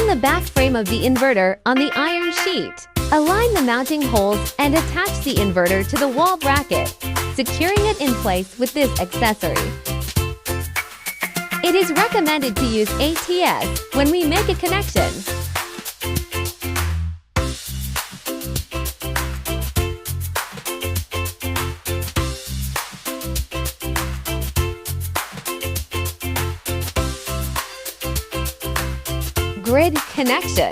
Position the back frame of the inverter on the iron sheet. Align the mounting holes and attach the inverter to the wall bracket, securing it in place with this accessory. It is recommended to use ATS when we make a connection. Grid connection.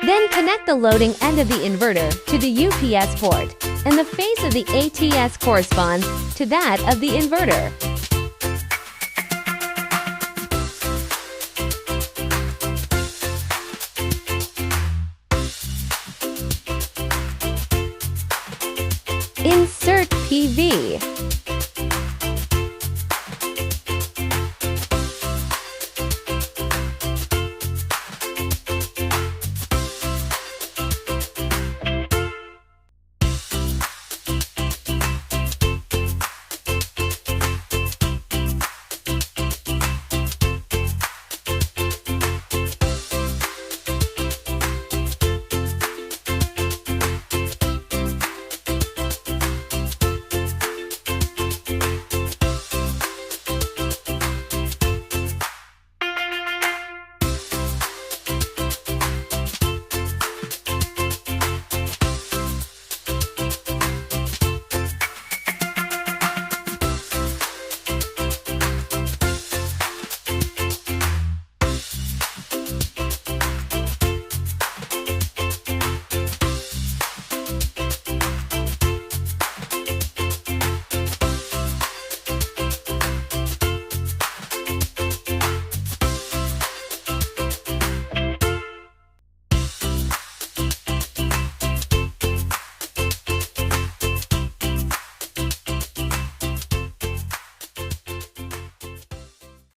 Then connect the loading end of the inverter to the UPS port, and the phase of the ATS corresponds to that of the inverter. Insert PV.